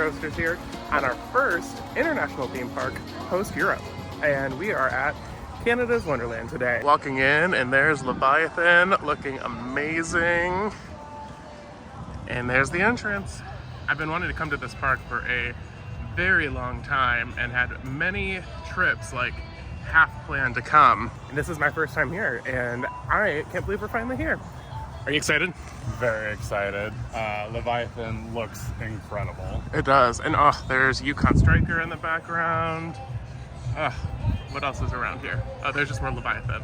Cruiseandcoasters here on our first international theme park post-Europe. And we are at Canada's Wonderland today. Walking in and there's Leviathan looking amazing. And there's the entrance. I've been wanting to come to this park for a very long time and had many trips like half planned to come. And this is my first time here and I can't believe we're finally here. Are you excited? Very excited. Leviathan looks incredible. It does. And oh, there's Yukon Striker in the background. What else is around here? Oh, there's just more Leviathan.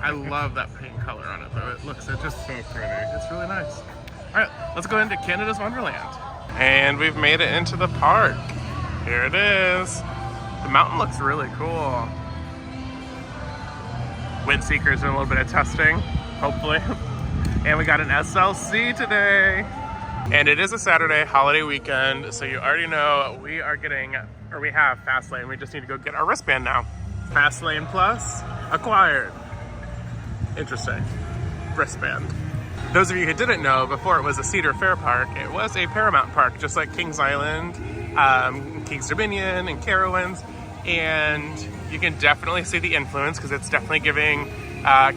I love that pink color on it though. It's just so pretty. It's really nice. All right, let's go into Canada's Wonderland. And we've made it into the park. Here it is. The mountain looks really cool. Wind seekers doing a little bit of testing, hopefully. And we got an SLC today. And it is a Saturday holiday weekend, so you already know we have Fastlane. We just need to go get our wristband now. Fastlane Plus acquired. Interesting. Wristband. Those of you who didn't know, before it was a Cedar Fair park, it was a Paramount park, just like Kings Island, Kings Dominion, and Carowinds. And you can definitely see the influence because it's definitely giving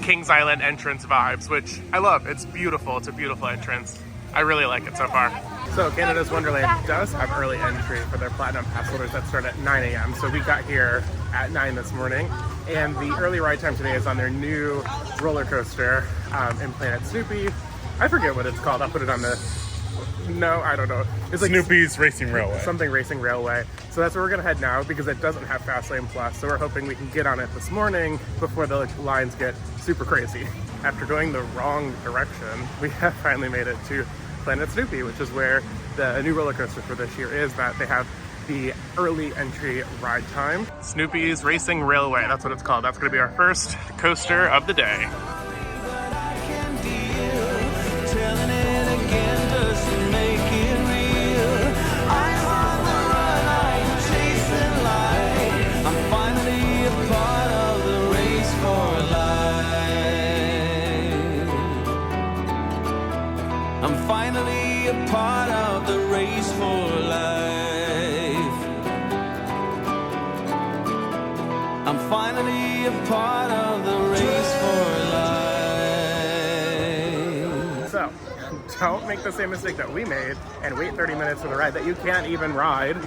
Kings Island entrance vibes, which I love. It's beautiful. It's a beautiful entrance. I really like it so far. So Canada's Wonderland does have early entry for their Platinum Pass holders that start at 9 a.m. So we got here at 9 this morning. And the early ride time today is on their new roller coaster in Planet Snoopy. I forget what it's called. I'll put it on the... No, I don't know. It's like Snoopy's Racing Railway. Something Racing Railway. So that's where we're gonna head now because it doesn't have Fastlane Plus. So we're hoping we can get on it this morning before the lines get super crazy. After going the wrong direction, we have finally made it to Planet Snoopy, which is where the new roller coaster for this year is, that they have the early entry ride time. Snoopy's Racing Railway, that's what it's called. That's gonna be our first coaster of the day. I'm finally a part of the race for life. I'm finally a part of the race for life. So, don't make the same mistake that we made and wait 30 minutes for the ride that you can't even ride.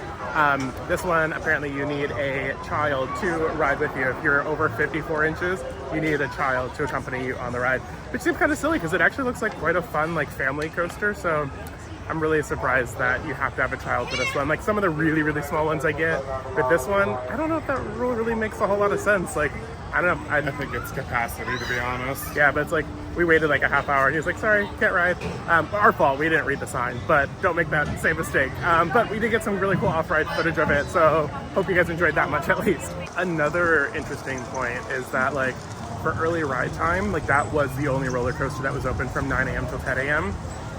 This one, apparently you need a child to ride with you. If you're over 54 inches, you need a child to accompany you on the ride, which seems kind of silly because it actually looks like quite a fun family coaster. So I'm really surprised that you have to have a child for this one. Like some of the really, really small ones I get, but this one, I don't know if that rule really makes a whole lot of sense. Like, I don't know. I think it's capacity, to be honest. Yeah, but it's like, we waited like a half hour and he was like, sorry, can't ride. Our fault, we didn't read the sign, but don't make that same mistake. But we did get some really cool off-ride footage of it, so hope you guys enjoyed that much at least. Another interesting point is that for early ride time, that was the only roller coaster that was open from 9 a.m. till 10 a.m.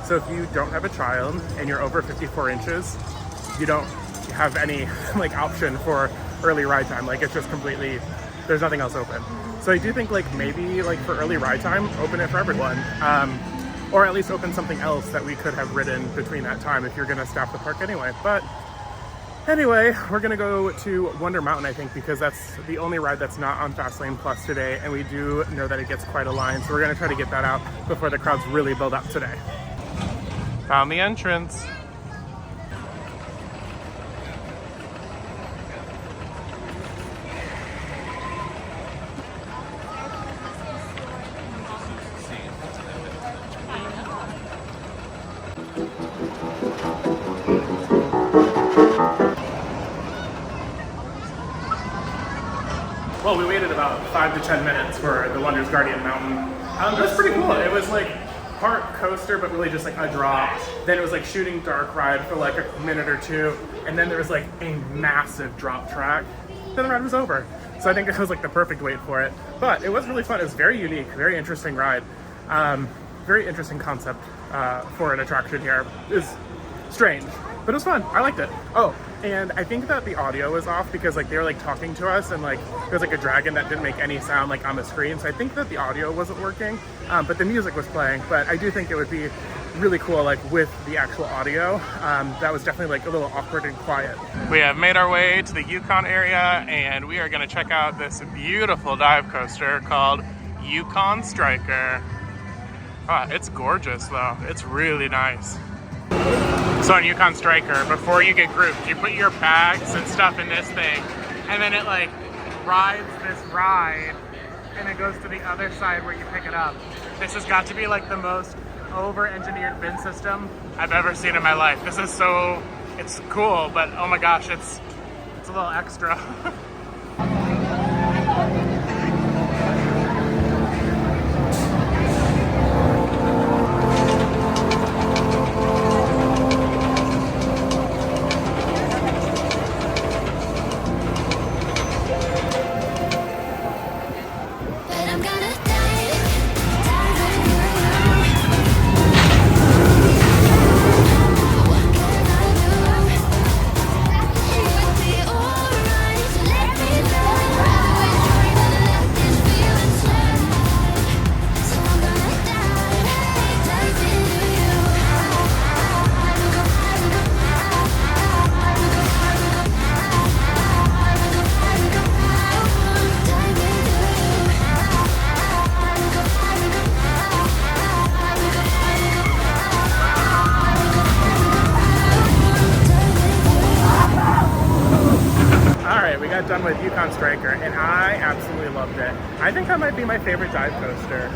So if you don't have a child and you're over 54 inches, you don't have any option for early ride time. It's just completely, there's nothing else open. So I do think maybe for early ride time, open it for everyone. Or at least open something else that we could have ridden between that time if you're gonna staff the park anyway. But anyway, we're gonna go to Wonder Mountain, I think, because that's the only ride that's not on Fastlane Plus today, and we do know that it gets quite a line, so we're gonna try to get that out before the crowds really build up today. Found the entrance. Well, we waited about 5 to 10 minutes for the Wonders Guardian Mountain. It was pretty cool. It was part coaster, but really just a drop. Then it was shooting dark ride for a minute or two. And then there was a massive drop track. Then the ride was over. So I think it was the perfect wait for it. But it was really fun. It was very unique, very interesting ride. Very interesting concept for an attraction here. It was strange, but it was fun. I liked it. Oh, and I think that the audio was off because they were talking to us and there was a dragon that didn't make any sound on the screen. So I think that the audio wasn't working, but the music was playing. But I do think it would be really cool, like with the actual audio. That was definitely like a little awkward and quiet. We have made our way to the Yukon area, and we are gonna check out this beautiful dive coaster called Yukon Striker. Ah, it's gorgeous though. It's really nice. So on Yukon Striker, before you get grouped, you put your bags and stuff in this thing, and then it like rides this ride, and it goes to the other side where you pick it up. This has got to be like the most over-engineered bin system I've ever seen in my life. This is so, it's cool, but oh my gosh, it's a little extra. Done with Yukon Striker, and I absolutely loved it. I think that might be my favorite dive coaster.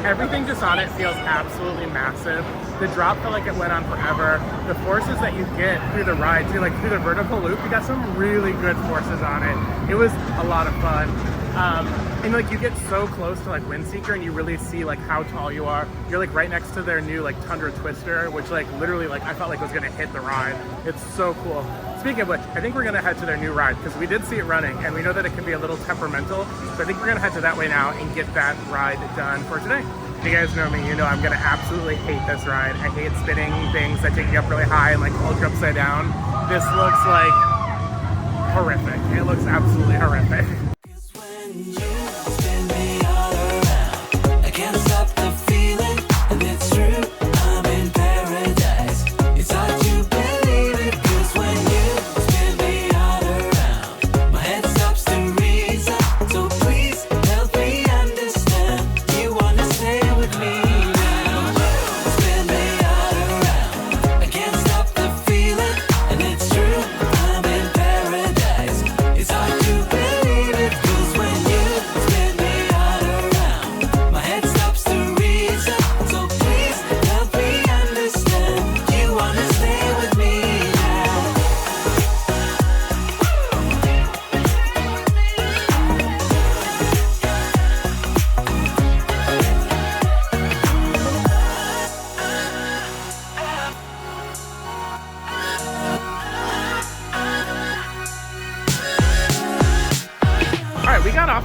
Everything just on it feels absolutely massive. The drop felt like it went on forever. The forces that you get through the ride, through the vertical loop, you got some really good forces on it. It was a lot of fun. And like you get so close to like Windseeker, and you really see like how tall you are. You're like right next to their new like Tundra Twister, which like literally like I felt like was gonna hit the ride. It's so cool. Speaking of which, I think we're gonna head to their new ride because we did see it running, and we know that it can be a little temperamental. So I think we're gonna head to that way now and get that ride done for today. If you guys know me, you know I'm gonna absolutely hate this ride. I hate spinning things that take you up really high and like hold you upside down. This looks like horrific. It looks absolutely horrific.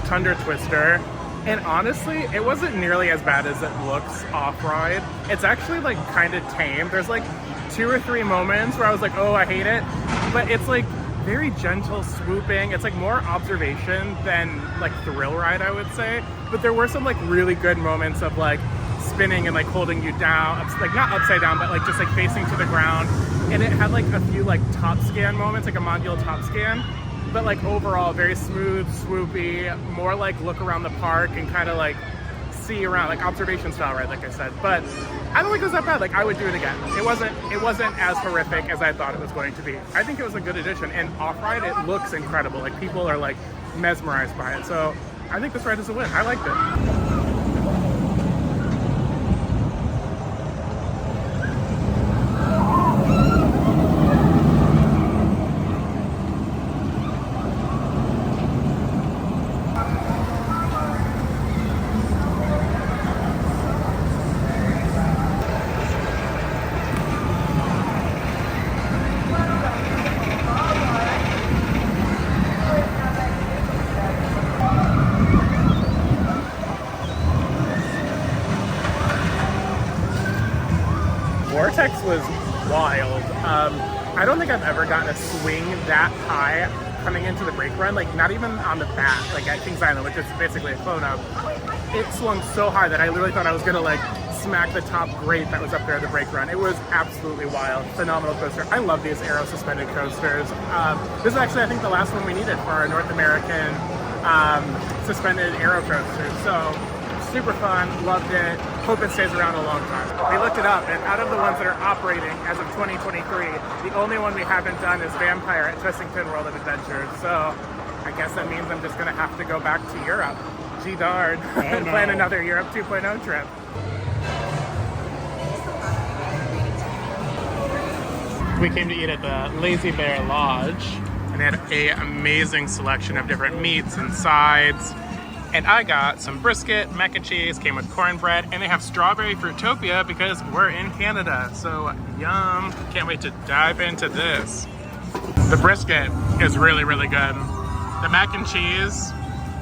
Tundra Twister, and honestly it wasn't nearly as bad as it looks off-ride. It's actually like kind of tame. There's like 2 or 3 moments where I was like, oh, I hate it, but it's like very gentle swooping. It's like more observation than like thrill ride, I would say, but there were some like really good moments of like spinning and like holding you down, like not upside down, but like just like facing to the ground, and it had like a few like top scan moments, like a module top scan. But like overall, very smooth, swoopy, more like look around the park and kind of like see around, like observation style ride, like I said. But I don't think it was that bad. Like I would do it again. It wasn't as horrific as I thought it was going to be. I think it was a good addition. And off-ride, it looks incredible. Like people are like mesmerized by it. So I think this ride is a win. I liked it. Vortex was wild. I don't think I've ever gotten a swing that high coming into the brake run, like not even on the bat, like at Kings Island, which is basically a clone of. It swung so high that I literally thought I was gonna like smack the top grate that was up there at the brake run. It was absolutely wild. Phenomenal coaster. I love these aero suspended coasters. This is actually, I think, the last one we needed for our North American suspended aero coaster. So super fun, loved it. Hope it stays around a long time. We looked it up, and out of the ones that are operating as of 2023, the only one we haven't done is Vampire at Twistington World of Adventure. So I guess that means I'm just gonna have to go back to Europe. Gee darn. And plan another Europe 2.0 trip. We came to eat at the Lazy Bear Lodge, and they had an amazing selection of different meats and sides. And I got some brisket, mac and cheese, came with cornbread, and they have strawberry fruitopia because we're in Canada. So yum. Can't wait to dive into this. The brisket is really, really good. The mac and cheese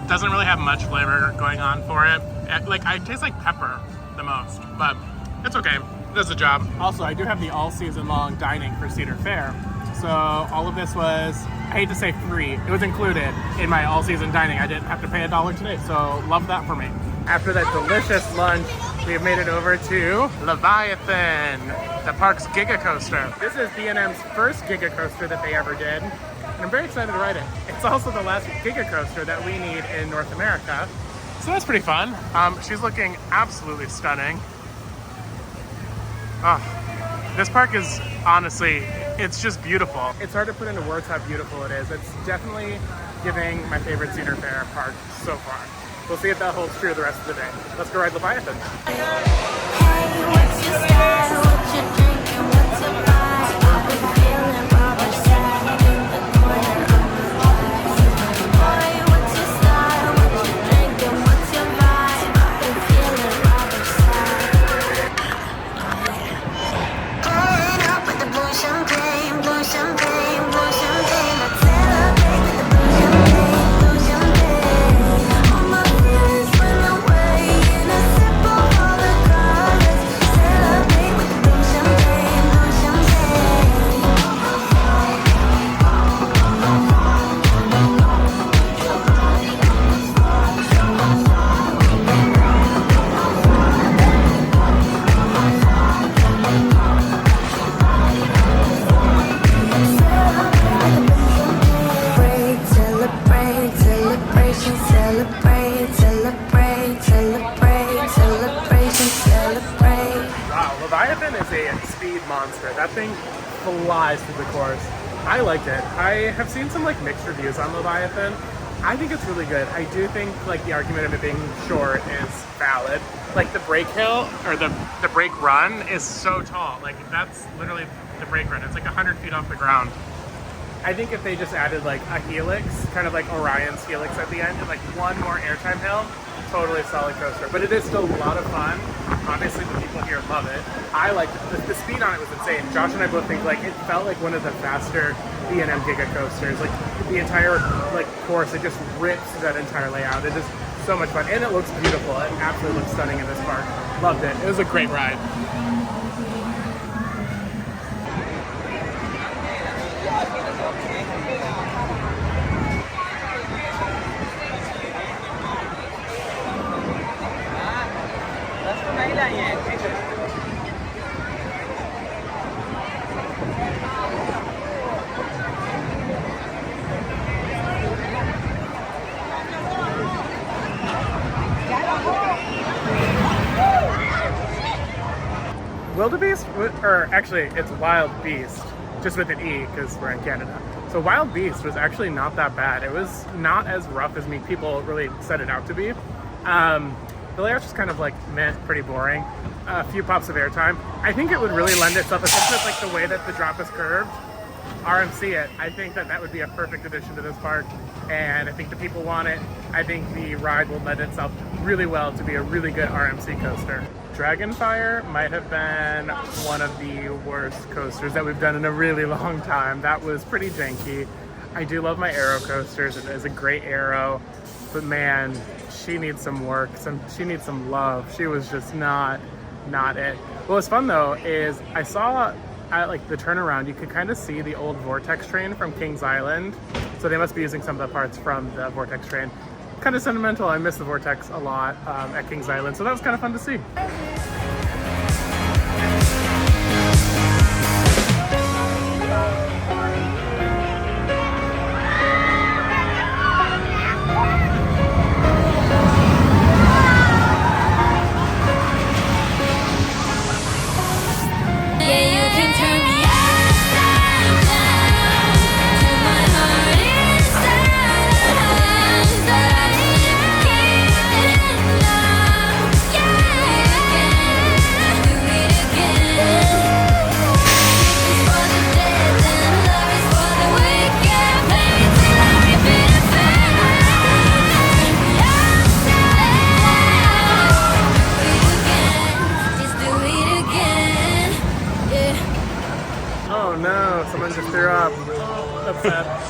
doesn't really have much flavor going on for it. Like, I taste like pepper the most, but it's okay. It does the job. Also, I do have the all season long dining for Cedar Fair. So all of this was, I hate to say free, it was included in my all-season dining. I didn't have to pay $1 today, so love that for me. After that delicious lunch, we have made it over to Leviathan, the park's Giga Coaster. This is B&M's first Giga Coaster that they ever did, and I'm very excited to ride it. It's also the last Giga Coaster that we need in North America, so that's pretty fun. She's looking absolutely stunning. This park is honestly, it's just beautiful. It's hard to put into words how beautiful it is. It's definitely giving my favorite Cedar Fair park so far. We'll see if that holds true the rest of the day. Let's go ride Leviathan. Hey, what's your style? What you drinking? What's your vibe? I've been feeling rubber sad in the corner of my eyes. Boy, what's your style? What you drinking? What's your vibe? I've been feeling rubber sad. Pulling up with the blue champagne, blue champagne, blue champagne. Let's celebrate with the blue champagne, blue champagne. All my feelings went away in a sip of all the colors. Celebrate with the blue champagne, blue champagne. Celebrate, celebration, celebrate, celebrate, celebrate, celebration, celebrate. Wow, Leviathan is a speed monster. That thing flies through the course. I liked it. I have seen some like mixed reviews on Leviathan. I think it's really good. I do think like the argument of it being short is valid. Like the brake hill or the brake run is so tall. Like that's literally the brake run. It's like 100 feet off the ground. I think if they just added like a helix, kind of like Orion's helix at the end, and like one more airtime hill, totally solid coaster. But it is still a lot of fun. Obviously the people here love it. I liked it. The speed on it was insane. Josh and I both think like it felt like one of the faster B&M Giga coasters. Like the entire like course, it just rips that entire layout. It is so much fun. And it looks beautiful. It absolutely looks stunning in this park. Loved it. It was a great ride. Wildebeest, or actually it's Wild Beast, just with an E because we're in Canada. So Wild Beast was actually not that bad. It was not as rough as people really set it out to be. The layout's just kind of like meh, pretty boring. A few pops of airtime. I think it would really lend itself, especially with like the way that the drop is curved. RMC it. I think that would be a perfect addition to this park, and I think the people want it. I think the ride will lend itself really well to be a really good RMC coaster. Dragonfire might have been one of the worst coasters that we've done in a really long time. That was pretty janky. I do love my Aero coasters. It is a great Aero, but man, she needs some work. She needs some love. She was just not it. What was fun though is I saw at like the turnaround, you could kind of see the old Vortex train from Kings Island. So they must be using some of the parts from the Vortex train. Kind of sentimental. I miss the Vortex a lot at Kings Island, so that was kind of fun to see.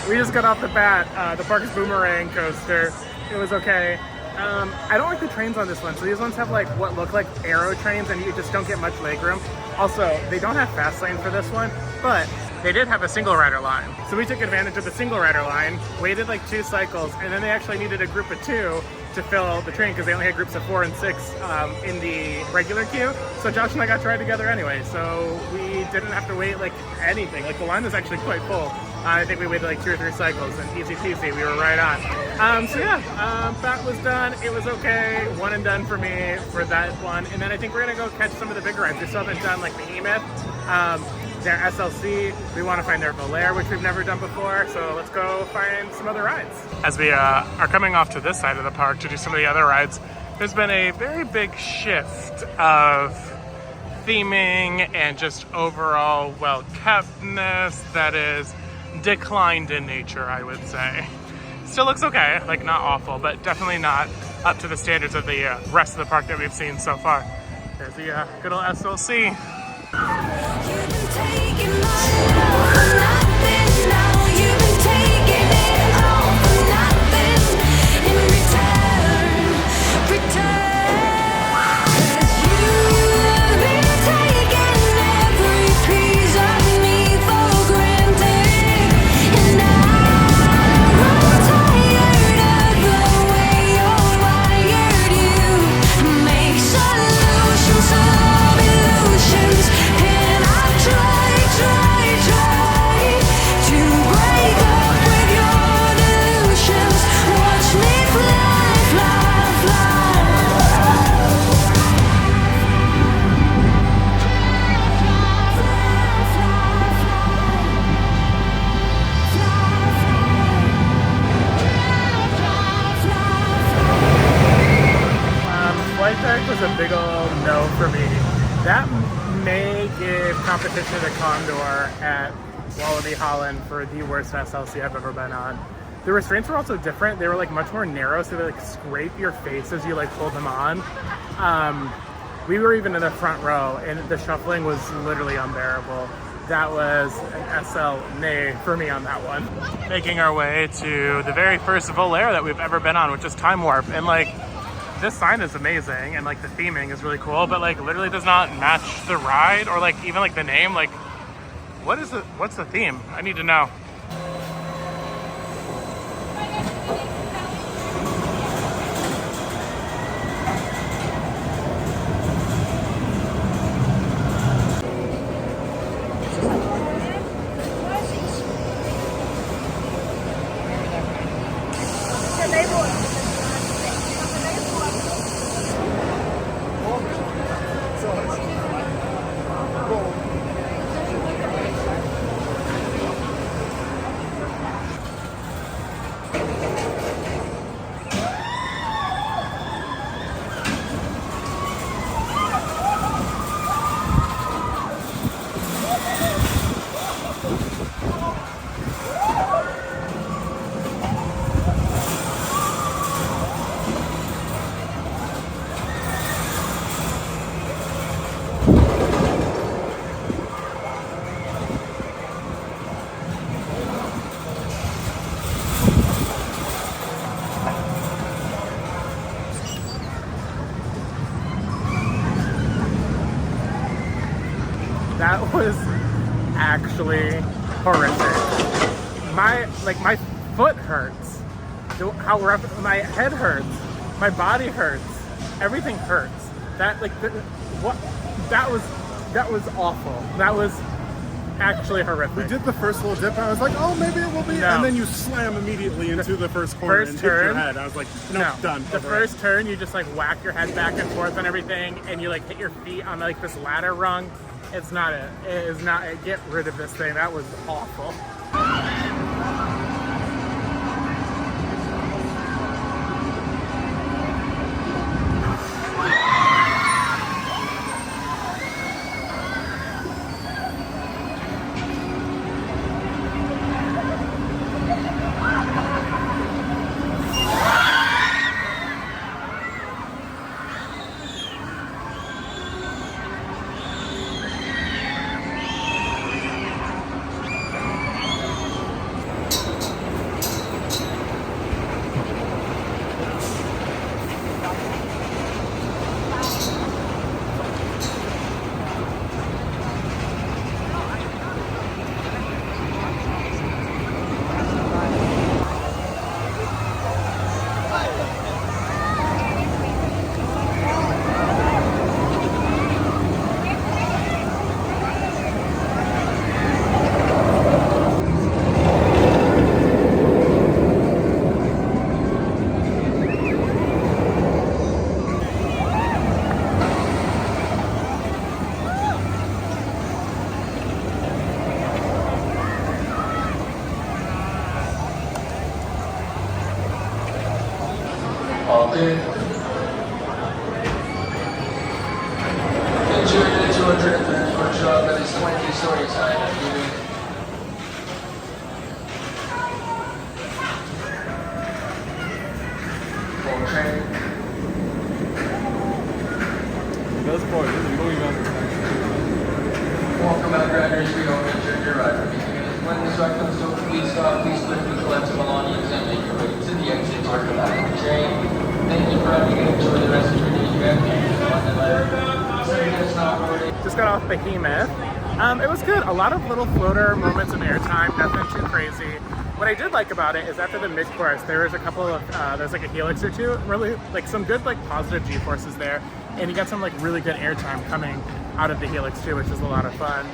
we just got off the bat. The park's boomerang coaster. It was okay. I don't like the trains on this one. So these ones have like what look like aero trains, and you just don't get much legroom. Also, they don't have fast lane for this one, but they did have a single rider line. So we took advantage of the single rider line, waited like 2 cycles, and then they actually needed a group of 2 to fill the train because they only had groups of 4 and 6 in the regular queue. So Josh and I got to ride together anyway. So we didn't have to wait like anything. Like the line was actually quite full. I think we waited like 2 or 3 cycles and easy peasy, we were right on. So yeah, that was done. It was okay. One and done for me for that one. And then I think we're gonna go catch some of the bigger rides. We still haven't done like Behemoth, their SLC. We want to find their Volair, which we've never done before. So let's go find some other rides. As we are coming off to this side of the park to do some of the other rides, there's been a very big shift of theming and just overall well-keptness that is declined in nature, I would say. Still looks okay, like not awful, but definitely not up to the standards of the rest of the park that we've seen so far. There's the good old SLC. You've been taking my love for nothing. Now you've been taking it all for nothing. In return. You've been taking every piece of me for granted, and I'm tired of the way you're wired. You make solutions of illusions. And I try to break up with your delusions. Watch me fly, fly, fly. Flight deck was a big old no for me. That may give competition to Condor at Wallaby Holland for the worst SLC I've ever been on. The restraints were also different. They were like much more narrow, so they like scrape your face as you like pull them on. We were even in the front row, and the shuffling was literally unbearable. That was an SL nay for me on that one. Making our way to the very first Volair that we've ever been on, which is Time Warp, and like this sign is amazing and like the theming is really cool, but like literally does not match the ride or like even like the name. Like what's the theme? I need to know. That was actually horrific. My foot hurts. How rough, my head hurts. My body hurts. Everything hurts. That was awful. That was actually horrific. We did the first little dip, and I was like, oh, maybe it will be. No. And then you slam immediately into the first corner and hit your head. I was like, no, done. The over. first turn, you just like whack your head back and forth on everything, and you like hit your feet on like this ladder rung. It's not it. It is not it. Get rid of this thing. That was awful. Falcon. Interior 230 workshop that is 20 stories high. Full train. Welcome out, riders. We hope you enjoyed your ride. When this ride comes to a complete stop, please quickly collect your belongings and make your way to the exit toward the back of the train. Thank you for having and enjoy the rest of your day. You have 7 minutes now boarding. Just got off Behemoth. It was good. A lot of little floater moments of airtime, nothing too crazy. What I did like about it is after the mid-course, there was a couple of, there's like a helix or two, really like some good like positive G-forces there. And you got some like really good airtime coming out of the helix too, which is a lot of fun.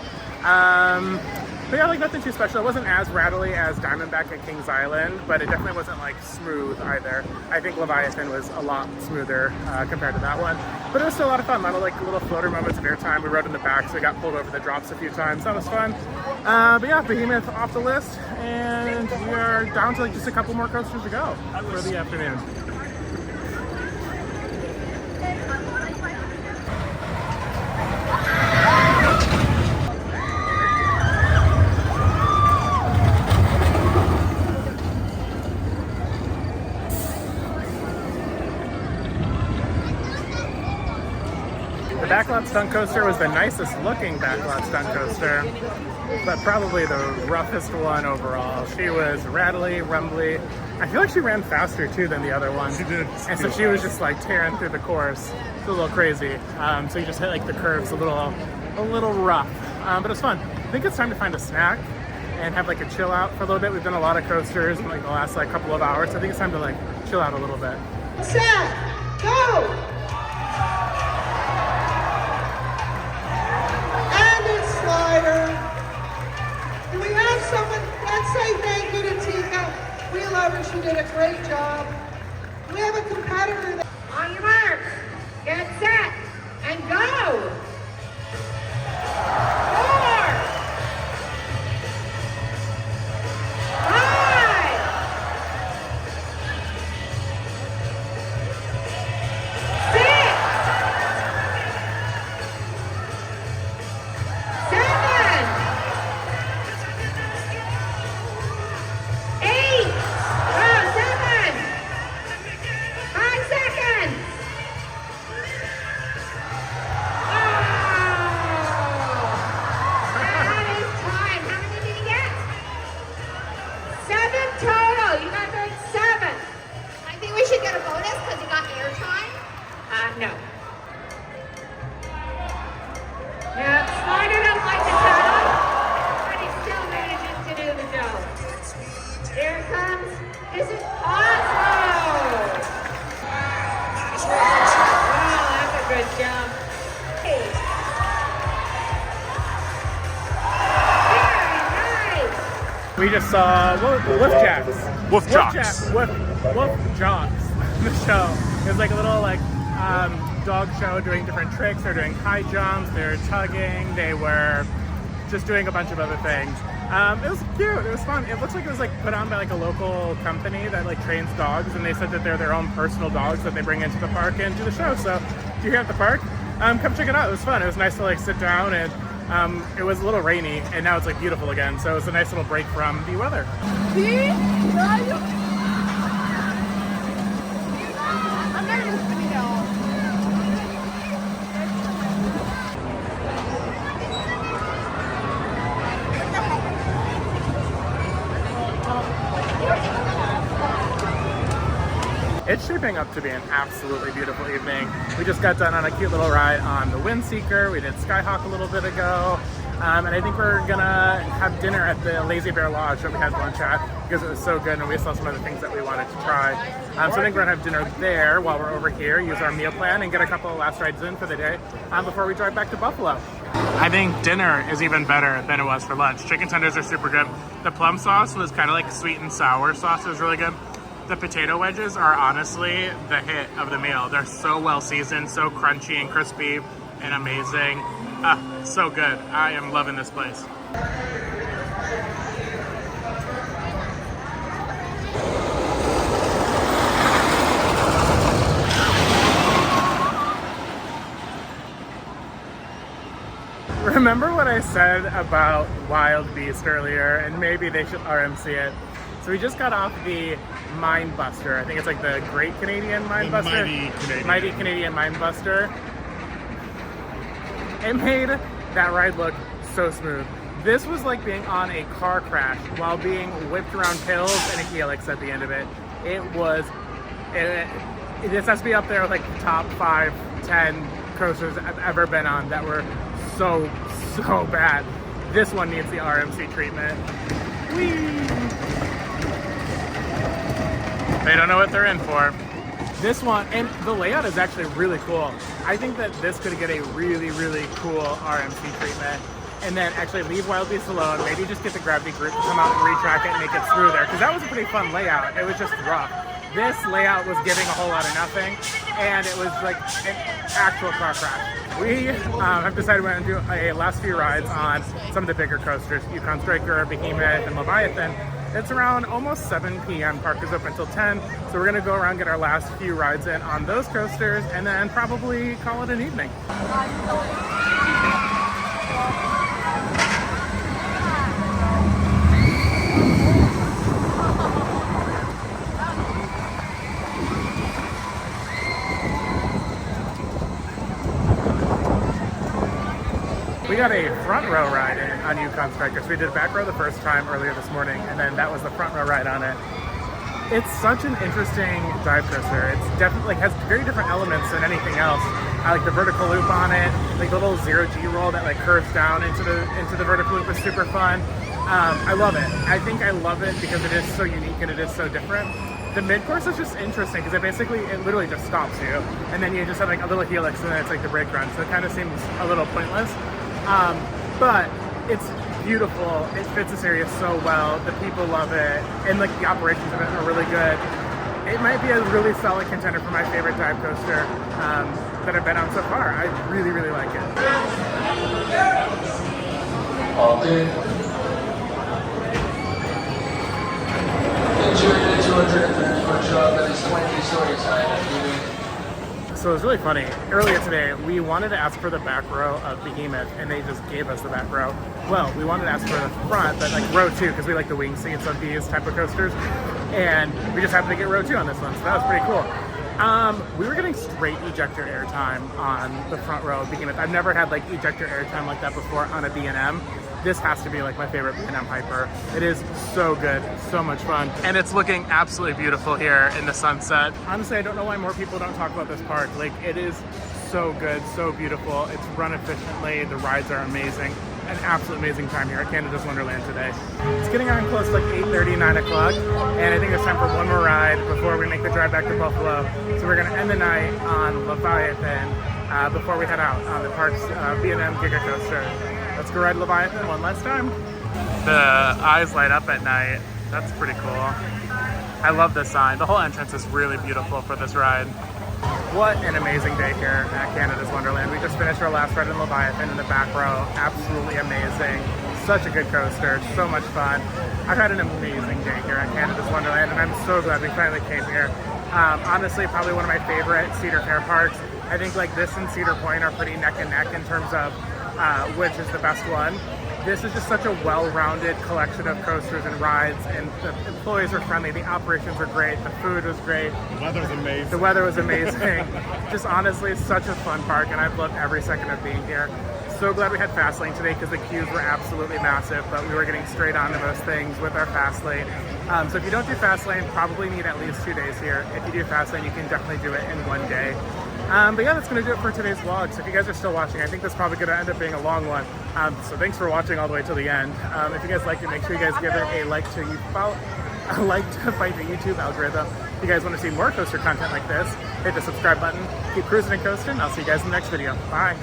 But yeah, like nothing too special. It wasn't as rattly as Diamondback at Kings Island, but it definitely wasn't like smooth either. I think Leviathan was a lot smoother compared to that one. But it was still a lot of fun. A lot of like little floater moments of airtime. We rode in the back, so we got pulled over the drops a few times. That was fun. But yeah, Behemoth off the list, and we are down to like just a couple more coasters to go for the afternoon. The backlot stunt coaster was the nicest looking backlot stunt coaster, but probably the roughest one overall. She was rattly, rumbly. I feel like she ran faster too than the other one. She did. And so she was just like tearing through the course. It's a little crazy. So you just hit like the curves a little rough, but it was fun. I think it's time to find a snack and have like a chill out for a little bit. We've done a lot of coasters in like the last like couple of hours. So I think it's time to like chill out a little bit. Set, go! Do we have someone? Let's say thank you to Tika. We love her. She did a great job. We have a competitor. On your marks, get set, and go. 4, 5, 6, 7, 8, 7, 5 seconds. That is time. How many did you get? 7 total. You got 7. I think we should get a bonus because you got airtime. No. Yeah, Slider don't like the tunnel, but he still manages to do the job. Here it comes. This is awesome. Wow, that's a good jump. Hey. Very nice. We just saw Wolf Jacks. Wolf Jocks. Wolf Jocks. The show. It was like a little like dog show doing different tricks. They're doing high jumps. They're tugging. They were just doing a bunch of other things. It was cute. It was fun. It looks like it was like put on by like a local company that like trains dogs, and they said that they're their own personal dogs that they bring into the park and do the show. So if you're here at the park, come check it out. It was fun. It was nice to like sit down, and it was a little rainy, and now it's like beautiful again. So it was a nice little break from the weather. It's shaping up to be an absolutely beautiful evening. We just got done on a cute little ride on the Windseeker. We did Skyhawk a little bit ago. And I think we're gonna have dinner at the Lazy Bear Lodge that we had lunch at because it was so good and we saw some of the things that we wanted to try. So I think we're gonna have dinner there while we're over here, use our meal plan and get a couple of last rides in for the day before we drive back to Buffalo. I think dinner is even better than it was for lunch. Chicken tenders are super good. The plum sauce was kind of like sweet and sour sauce. It was really good. The potato wedges are honestly the hit of the meal. They're so well seasoned, so crunchy and crispy and amazing. So good. I am loving this place. remember what I said about Wild Beast earlier, and maybe they should RMC it. So we just got off the Mind Buster. I think it's like the Great Canadian Mind Buster. Mighty Canadian Mind Buster. It made that ride look so smooth. This was like being on a car crash while being whipped around hills and a helix at the end of it. This has to be up there with like the top 5, 10 coasters I've ever been on that were so bad. This one needs the RMC treatment. Whee! They don't know what they're in for. This one, and the layout is actually really cool. I think that this could get a really cool RMC treatment. And then actually leave Wild Beast alone, maybe just get the Gravity group to come out and retrack it and make it through there. Because that was a pretty fun layout. It was just rough. This layout was giving a whole lot of nothing. And it was like an actual car crash. We have decided we're going to do a last few rides on some of the bigger coasters. Yukon, Behemoth, and Leviathan. It's around almost 7 p.m. Park is open until 10. So we're going to go around, get our last few rides in on those coasters, and then probably call it an evening. We got a front row ride on Yukon Strikers. We did a back row the first time earlier this morning, and then that was the front row ride on it. It's such an interesting dive coaster. It's definitely has very different elements than anything else. I like the vertical loop on it, like the little 0G roll that like curves down into the vertical loop is super fun. I love it. I think I love it because it is so unique and it is so different. The mid-course is just interesting because it literally just stops you, and then you just have like a little helix, and then it's like the brake run. So it kind of seems a little pointless. But it's beautiful. It fits this area so well. The people love it, and like the operations of it are really good. It might be a really solid contender for my favorite dive coaster that I've been on so far. I really like it. All day. Enjoy the 230-foot drop that is 20 stories high. So it was really funny. Earlier today, we wanted to ask for the back row of Behemoth, and they just gave us the back row. Well, we wanted to ask for the front, but like row 2, because we like the wing seats of these type of coasters. And we just happened to get row 2 on this one, so that was pretty cool. We were getting straight ejector airtime on the front row of Behemoth. I've never had like ejector airtime like that before on a B&M. This has to be like my favorite B&M Hyper. It is so good, so much fun. And it's looking absolutely beautiful here in the sunset. Honestly, I don't know why more people don't talk about this park. Like, it is so good, so beautiful. It's run efficiently, the rides are amazing. An absolute amazing time here at Canada's Wonderland today. It's getting on close to like 8:30, 9 o'clock, and I think it's time for one more ride before we make the drive back to Buffalo. So we're gonna end the night on Leviathan before we head out on the park's B&M Giga Coaster. Let's go ride Leviathan one last time. The eyes light up at night. That's pretty cool. I love this sign. The whole entrance is really beautiful for this ride. What an amazing day here at Canada's Wonderland. We just finished our last ride in Leviathan in the back row. Absolutely amazing. Such a good coaster. So much fun. I've had an amazing day here at Canada's Wonderland, and I'm so glad we finally came here. Honestly, probably one of my favorite Cedar Fair parks. I think like this and Cedar Point are pretty neck and neck in terms of which is the best one. This is just such a well-rounded collection of coasters and rides, and the employees are friendly, the operations are great, the food was great. The weather was amazing. The weather was amazing. Just honestly, such a fun park, and I've loved every second of being here. So glad we had fast lane today because the queues were absolutely massive, but we were getting straight on to most things with our fast lane. So if you don't do fast lane, probably need at least 2 days here. If you do fast lane, you can definitely do it in 1 day. But yeah, that's going to do it for today's vlog. So if you guys are still watching, I think this is probably going to end up being a long one. So thanks for watching all the way till the end. If you guys liked it, make sure you guys give it a like to fight the YouTube algorithm. If you guys want to see more coaster content like this, hit the subscribe button. Keep cruising and coasting. I'll see you guys in the next video. Bye.